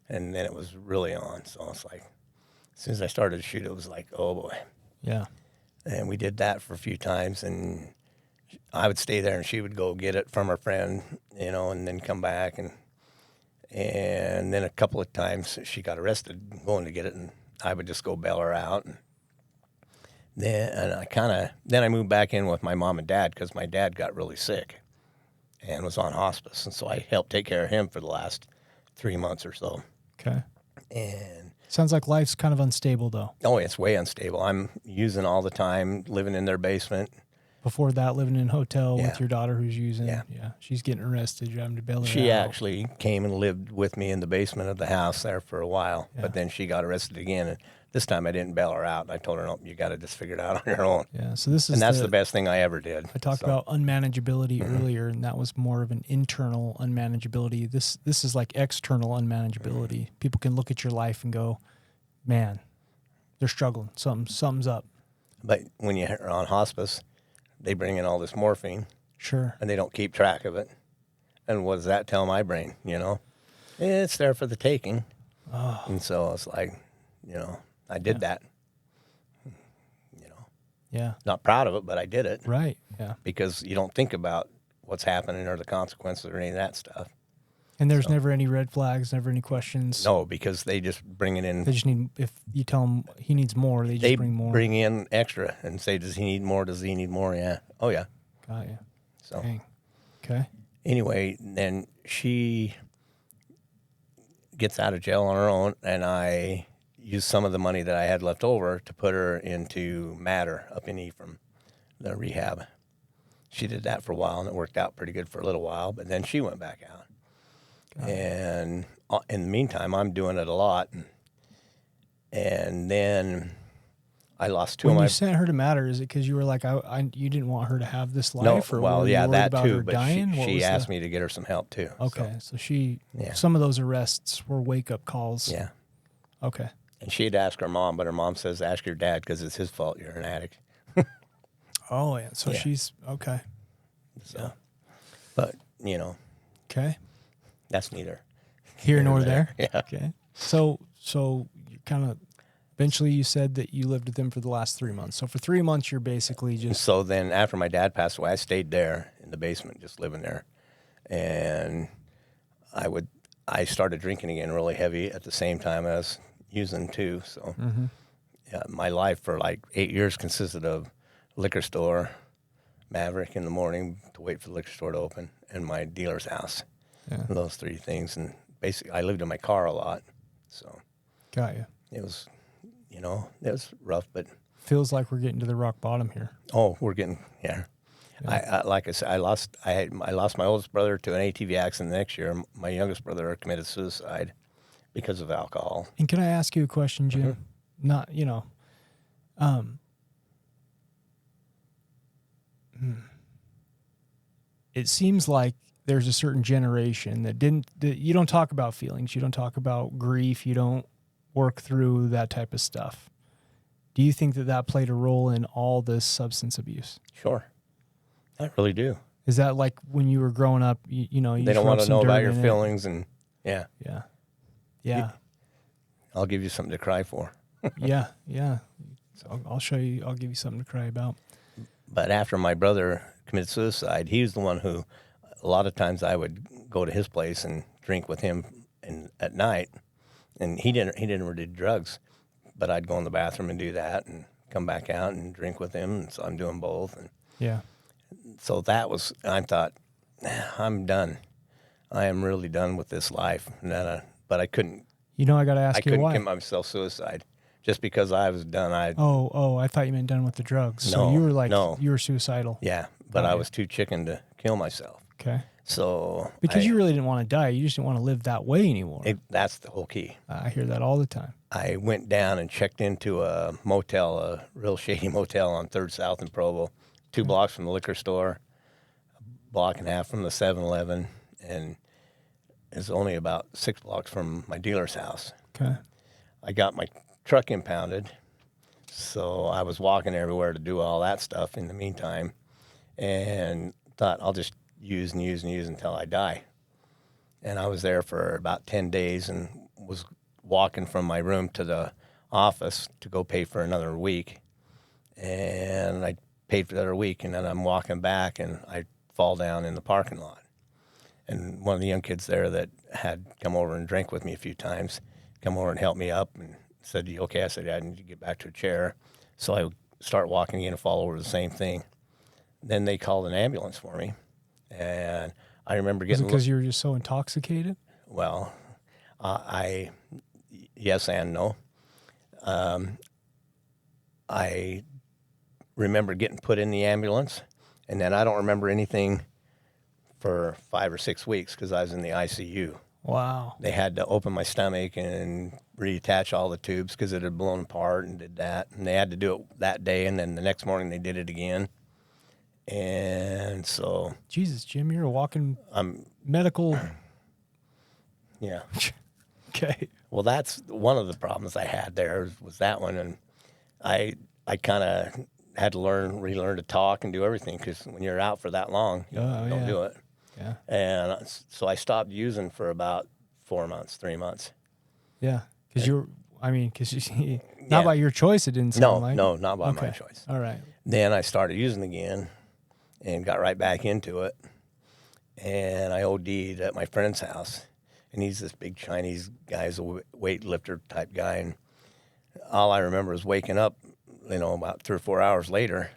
S2: and then it was really on. So it's like, as soon as I started to shoot, it was like, oh boy.
S3: Yeah.
S2: And we did that for a few times, and I would stay there, and she would go get it from her friend, and then come back, and then a couple of times she got arrested going to get it, and I would just go bail her out, and then I moved back in with my mom and dad, because my dad got really sick and was on hospice, and so I helped take care of him for the last 3 months or so.
S3: Okay.
S2: And
S3: Sounds like life's kind of unstable though.
S2: oh, it's way unstable. I'm using all the time, living in their basement.
S3: Before that, living in a hotel
S2: Yeah.
S3: with your daughter who's using.
S2: Yeah.
S3: She's getting arrested. You're having to bail her
S2: She
S3: out.
S2: actually came and lived with me in the basement of the house there for a while,
S3: Yeah.
S2: but then she got arrested again. And this time I didn't bail her out. I told her, no, you got to just figure it out on your own.
S3: Yeah. So this is
S2: And that's the best thing I ever did.
S3: I talked
S2: So, Mm-hmm.
S3: about unmanageability earlier, and that was more of an internal unmanageability. This is like external unmanageability. People can look at your life and go, "Man, they're struggling. Something's up."
S2: But when you're on hospice, they bring in all this morphine,
S3: Sure.
S2: and they don't keep track of it. And what does that tell my brain? It's there for the taking.
S3: Oh.
S2: And so it's like, I did that.
S3: Yeah.
S2: Not proud of it, but I did it.
S3: Right. Yeah.
S2: Because you don't think about what's happening or the consequences or any of that stuff.
S3: And there's never any red flags, never any questions.
S2: No, because they just bring it in.
S3: They just need, if you tell them he needs more, they just
S2: They
S3: bring more.
S2: bring in extra and say, does he need more? Does he need more? Yeah. Oh, yeah.
S3: Got you.
S2: So
S3: Dang. Okay.
S2: anyway, then she gets out of jail on her own, and I used some of the money that I had left over to put her into Matter up in Ephraim, the rehab. She did that for a while, and it worked out pretty good for a little while, but then she went back out. And in the meantime, I'm doing it a lot. And then I lost two
S3: When
S2: of my...
S3: you sent her to Matter, is it because you were like, you didn't want her to have this life?
S2: No,
S3: or
S2: well,
S3: were you
S2: yeah,
S3: worried
S2: that
S3: about her
S2: too, but
S3: dying? What
S2: she
S3: was
S2: asked me to get her some help too.
S3: Okay, so
S2: Yeah.
S3: some of those arrests were wake-up calls.
S2: So, yeah.
S3: Okay.
S2: And she'd ask her mom, but her mom says, ask your dad because it's his fault you're an addict.
S3: Oh, yeah. So
S2: Yeah.
S3: she's, okay.
S2: So, but,
S3: Okay.
S2: that's neither.
S3: Here nor there.
S2: Yeah.
S3: Okay. So you kind of, eventually you said that you lived with them for the last 3 months. So for 3 months, you're basically just,
S2: So then after my dad passed away, I stayed there in the basement, just living there. And I I started drinking again really heavy at the same time as using too. So yeah, my life for like 8 years consisted of liquor store, Maverick in the morning to wait for the liquor store to open, and my dealer's house.
S3: Yeah.
S2: Those three things. And basically, I lived in my car a lot. So
S3: Got you.
S2: it was, it was rough, but.
S3: Feels like we're getting to the rock bottom here.
S2: Oh, we're getting, yeah. I like I said, I lost my oldest brother to an ATV accident the next year. My youngest brother committed suicide because of alcohol.
S3: And can I ask you a question, Jim? Not, it seems like there's a certain generation that you don't talk about feelings, you don't talk about grief, you don't work through that type of stuff. Do you think that played a role in all this substance abuse?
S2: Sure. I really do.
S3: Is that like when you were growing up, you
S2: they don't want to know about your feelings, and yeah. I'll give you something to cry for.
S3: yeah. So I'll show you. I'll give you something to cry about.
S2: But after my brother committed suicide, he was the one who, a lot of times, I would go to his place and drink with him at night, and he didn't really do drugs, but I'd go in the bathroom and do that, and come back out and drink with him, and so I'm doing both, and
S3: yeah.
S2: So I thought, I'm done. I am really done with this life. But I couldn't.
S3: I got to ask you why.
S2: I couldn't give myself suicide just because I was done. I
S3: thought you meant done with the drugs.
S2: No,
S3: so you were like,
S2: no.
S3: You were suicidal.
S2: Yeah, but I was too chicken to kill myself.
S3: Okay.
S2: So
S3: because you really didn't want to die, you just didn't want to live that way anymore.
S2: That's the whole key.
S3: I hear that all the time.
S2: I went down and checked into a motel, a real shady motel on 3rd South in Provo. 2 blocks from the liquor store, a block and a half from the 7-Eleven, and it's only about 6 blocks from my dealer's house.
S3: Okay.
S2: I got my truck impounded, so I was walking everywhere to do all that stuff in the meantime, and thought I'll just use and use and use until I die. And I was there for about 10 days and was walking from my room to the office to go pay for another week, and I paid for the other week, and then I'm walking back and I fall down in the parking lot. And one of the young kids there that had come over and drank with me a few times come over and helped me up and said, "You okay?" I said, "Yeah, I need to get back to a chair." So I start walking again and fall over the same thing. Then they called an ambulance for me, and I remember getting...
S3: Was it because you were just so intoxicated?
S2: Well, yes and no. I remember getting put in the ambulance, and then I don't remember anything for 5 or 6 weeks because I was in the ICU.
S3: Wow.
S2: They had to open my stomach and reattach all the tubes because it had blown apart, and did that. And they had to do it that day, and then the next morning they did it again. And so...
S3: Jesus, Jim, you're a walking medical...
S2: Yeah.
S3: Okay.
S2: Well, that's one of the problems I had there was that one, and I kind of had to relearn to talk and do everything because when you're out for that long, you don't do it.
S3: Yeah.
S2: And so I stopped using for about 3 months.
S3: Yeah, because not by your choice. It didn't sound like.
S2: No, not by my choice.
S3: All right.
S2: Then I started using again, and got right back into it, and I OD'd at my friend's house. And he's this big Chinese guy, he's a weightlifter type guy. And all I remember is waking up, about 3 or 4 hours later,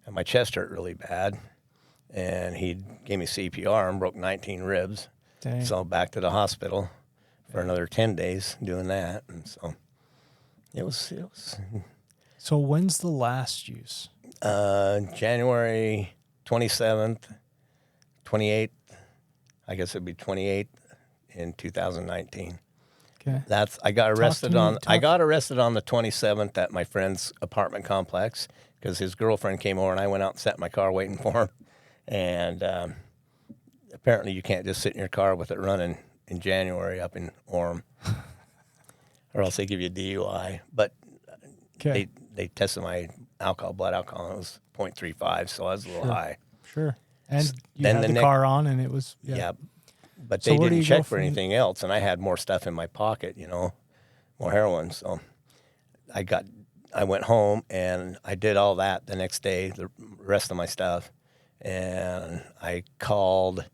S2: and my chest hurt really bad. And he gave me CPR and broke 19 ribs.
S3: Dang.
S2: So back to the hospital for another 10 days doing that. And so it was.
S3: So when's the last use?
S2: January 27th, 28th. I guess it'd be 28th. In 2019.
S3: Okay.
S2: I got arrested on the 27th at my friend's apartment complex because his girlfriend came over and I went out and sat in my car waiting for him. And apparently you can't just sit in your car with it running in January up in Orem, or else they give you a DUI. But they tested my blood alcohol, and it was 0.35, so I was a little high.
S3: Sure. And you had the car on, and it was
S2: yeah. But they didn't check for anything else, and I had more stuff in my pocket, more heroin. So I went home, and I did all that the next day, the rest of my stuff, and I called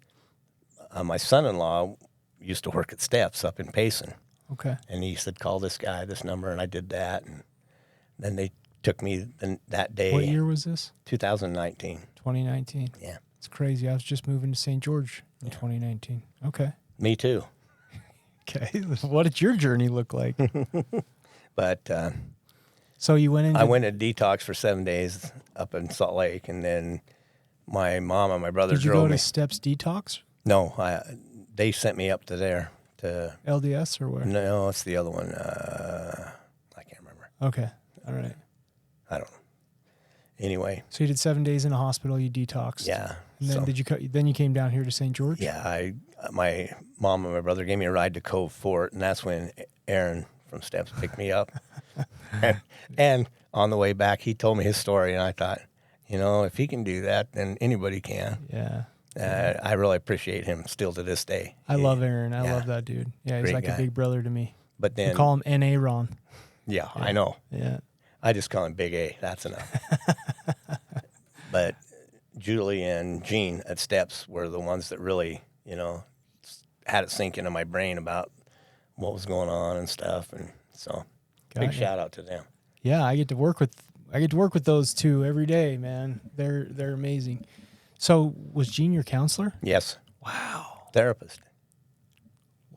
S2: my son-in-law. used to work at Steps up in Payson.
S3: Okay.
S2: And he said, call this guy, this number, and I did that. And then they took me that day.
S3: What year was this?
S2: 2019.
S3: 2019.
S2: Yeah.
S3: It's crazy. I was just moving to St. George in 2019. Okay.
S2: Me too.
S3: Okay. What did your journey look like?
S2: But
S3: so you went in?
S2: I went to detox for 7 days up in Salt Lake, and then my mom and my brother
S3: Did you
S2: drove
S3: go
S2: me.
S3: to Steps Detox?
S2: No, they sent me up to there. To
S3: LDS or where?
S2: No, it's the other one. I can't remember.
S3: Okay. All right.
S2: I don't know. Anyway.
S3: So you did 7 days in a hospital. You detoxed.
S2: Yeah.
S3: And then then you came down here to St. George?
S2: Yeah. My mom and my brother gave me a ride to Cove Fort, and that's when Aaron from Steps picked me up. and on the way back, he told me his story, and I thought, if he can do that, then anybody can.
S3: Yeah.
S2: I really appreciate him still to this day.
S3: I love Aaron. I love that dude. Yeah, he's
S2: Great
S3: like
S2: guy.
S3: a big brother to me.
S2: But then
S3: we call him N.A. Ron.
S2: Yeah, I know.
S3: Yeah.
S2: I just call him Big A. That's enough. But Julie and Gene at Steps were the ones that really, had it sink into my brain about what was going on and stuff. And so big shout out to them.
S3: Yeah, I get to work with those two every day, man. They're amazing. So was Gene your counselor?
S2: Yes.
S3: Wow.
S2: Therapist.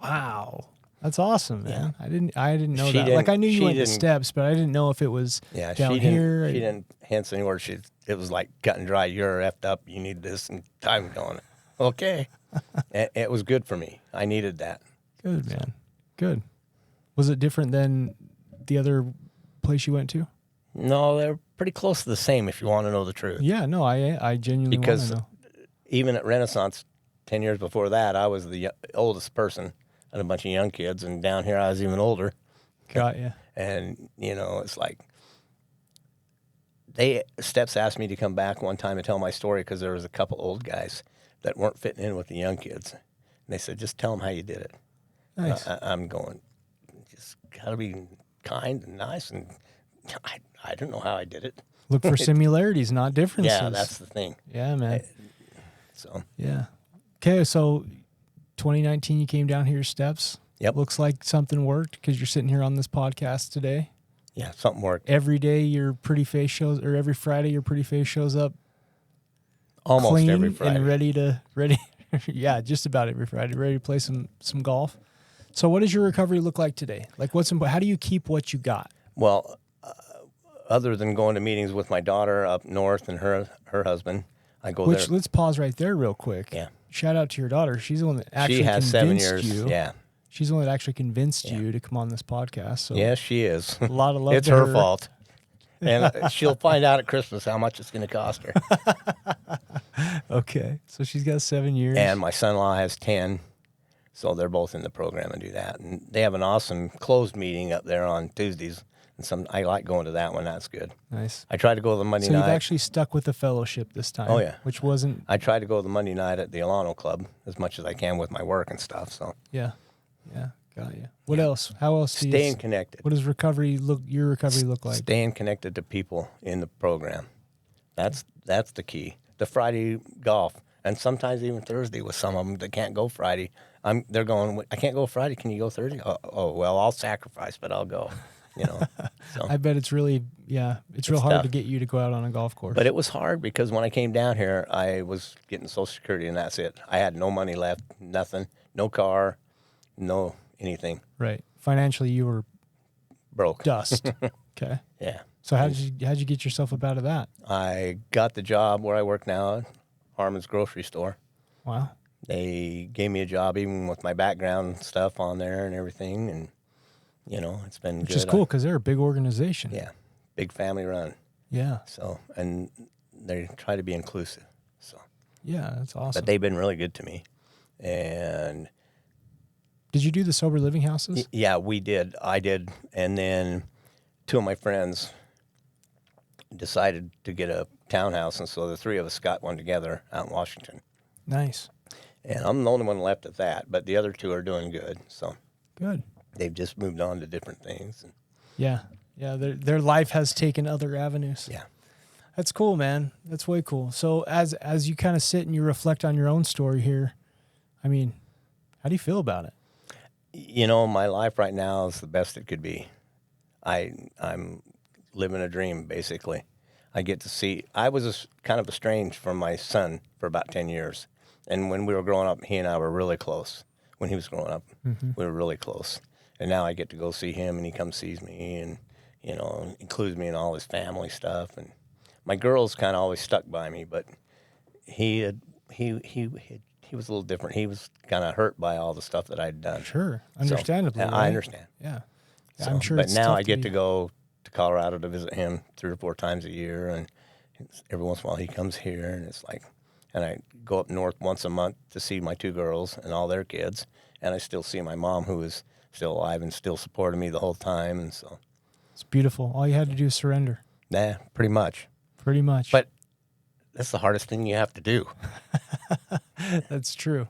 S3: Wow. That's awesome, man.
S2: Yeah.
S3: I didn't know
S2: She
S3: that.
S2: didn't-
S3: Like I knew you
S2: she
S3: went to
S2: didn't-
S3: Steps, but I didn't know if it was
S2: Yeah,
S3: down
S2: she
S3: here.
S2: didn't hint anywhere. It was like cut and dry. You're effed up. You need this, and I'm going, okay. It was good for me. I needed that.
S3: Good, man. Good. Was it different than the other place you went to?
S2: No, they're pretty close to the same. If you want to know the truth.
S3: Yeah, no, I genuinely want
S2: Because
S3: to know.
S2: even at Renaissance, 10 years before that, I was the oldest person and a bunch of young kids, and down here I was even older.
S3: Got you.
S2: And it's like Steps asked me to come back one time and tell my story because there was a couple old guys that weren't fitting in with the young kids, and they said, just tell them how you did it.
S3: Nice.
S2: I'm going, just gotta be kind and nice, and I don't know how I did it.
S3: Look for similarities, not differences.
S2: Yeah, that's the thing.
S3: Yeah, man.
S2: So
S3: Yeah. Okay, so 2019 you came down here Steps.
S2: Yep.
S3: Looks like something worked because you're sitting here on this podcast today.
S2: yeah, something worked.
S3: Every day your pretty face shows, or every Friday your pretty face shows up
S2: Almost
S3: clean
S2: every Friday.
S3: and ready. Yeah, just about every Friday, ready to play some golf. So what does your recovery look like today? Like how do you keep what you got?
S2: Well, other than going to meetings with my daughter up north and her husband, I go there.
S3: Let's pause right there real quick.
S2: Yeah.
S3: Shout out to your daughter. She's the one that actually
S2: She has 7 years.
S3: you.
S2: Yeah.
S3: She's the one that actually convinced you to come on this podcast. So
S2: Yes, she is.
S3: a lot of love
S2: It's
S3: to
S2: her fault. And she'll find out at Christmas how much it's going to cost her.
S3: Okay. So she's got 7 years.
S2: And my son-in-law has 10. So they're both in the program and do that. And they have an awesome closed meeting up there on Tuesdays. And I like going to that one. That's good.
S3: Nice.
S2: I tried to go to the Monday
S3: So
S2: night.
S3: you've actually stuck with the fellowship this time.
S2: Oh, yeah.
S3: Which wasn't,
S2: I tried to go to the Monday night at the Alano Club as much as I can with my work and stuff. So
S3: yeah. Yeah. Got you. What else? How else do
S2: staying
S3: you,
S2: connected.
S3: what does your recovery look like?
S2: Staying connected to people in the program. That's the key. The Friday golf, and sometimes even Thursday with some of them that can't go Friday. They're going, I can't go Friday. Can you go Thursday? Oh well, I'll sacrifice, but I'll go. So.
S3: I bet it's really, it's real hard
S2: tough.
S3: to get you to go out on a golf course.
S2: But it was hard because when I came down here, I was getting Social Security and that's it. I had no money left, nothing, no car, no anything.
S3: right. Financially, you were
S2: Broke.
S3: dust. Okay.
S2: Yeah.
S3: So how'd you get yourself up out of that?
S2: I got the job where I work now, Harmon's grocery store.
S3: Wow.
S2: They gave me a job even with my background stuff on there and everything, and it's been
S3: Which
S2: good.
S3: is cool because they're a big organization.
S2: Yeah, big family run.
S3: Yeah.
S2: So, and they try to be inclusive. So,
S3: Yeah, that's awesome.
S2: but they've been really good to me. And
S3: Did you do the sober living houses?
S2: yeah, we did. I did, and then two of my friends decided to get a townhouse, and so the three of us got one together out in Washington.
S3: Nice.
S2: And I'm the only one left at that, but the other two are doing good. So
S3: Good.
S2: they've just moved on to different things. And
S3: Yeah. Yeah. Their life has taken other avenues.
S2: yeah.
S3: That's cool, man. That's way cool. So as you kind of sit and you reflect on your own story here, I mean, How do you feel about it?
S2: You know, my life right now is the best it could be. I'm living a dream, basically. I get to see. I was kind of estranged from my son for about 10 years. And when we were growing up, he and I were really close. When he was growing up, we were really close. And now I get to go see him, and he comes sees me, and includes me in all his family stuff. And my girl's kind of always stuck by me, but he was a little different. He was kind of hurt by all the stuff that I'd done.
S3: Sure, understandably.
S2: So, I understand.
S3: Yeah,
S2: so,
S3: I'm sure.
S2: But
S3: it's
S2: now
S3: tough
S2: I get to go to Colorado to visit him 3 or 4 times a year, and every once in a while he comes here, and it's like, and I go up north once a month to see my 2 girls and all their kids, and I still see my mom, who is still alive and still supporting me the whole time, and so
S3: it's beautiful. All you had to do is surrender.
S2: Yeah, pretty much.
S3: Pretty much.
S2: But that's the hardest thing you have to do.
S3: That's true.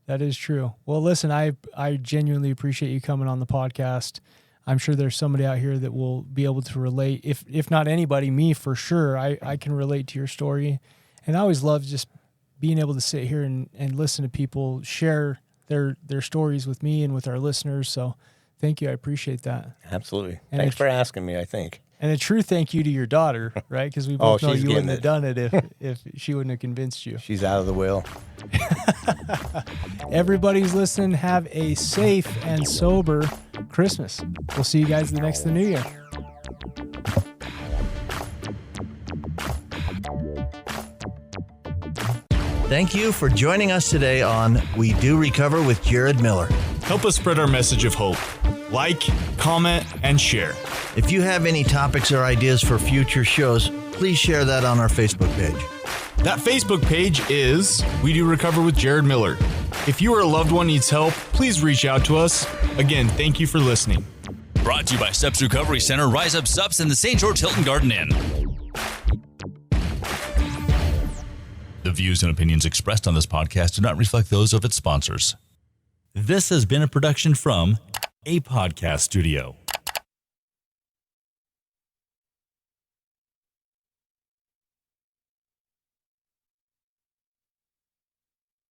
S3: That is true. Well, listen, I genuinely appreciate you coming on the podcast. I'm sure there's somebody out here that will be able to relate. If not anybody, me for sure. I can relate to your story. And I always love just being able to sit here and listen to people share their stories with me and with our listeners. So thank you. I appreciate that.
S2: Absolutely.
S3: And
S2: Thanks for asking me, I think.
S3: And a true thank you to your daughter, right? Because we both know
S2: she's
S3: you wouldn't
S2: getting
S3: have done it if she wouldn't have convinced you.
S2: She's out of the will.
S3: Everybody's listening. Have a safe and sober Christmas. We'll see you guys the new year.
S6: Thank you for joining us today on We Do Recover with Jared Miller.
S1: Help us spread our message of hope. Like, comment, and share.
S6: If you have any topics or ideas for future shows, please share that on our Facebook page.
S1: That Facebook page is We Do Recover with Jared Miller. If you or a loved one needs help, please reach out to us. Again, thank you for listening.
S4: Brought to you by Subs Recovery Center, Rise Up Subs, and the St. George Hilton Garden Inn. The views and opinions expressed on this podcast do not reflect those of its sponsors. This has been a production from A Podcast Studio.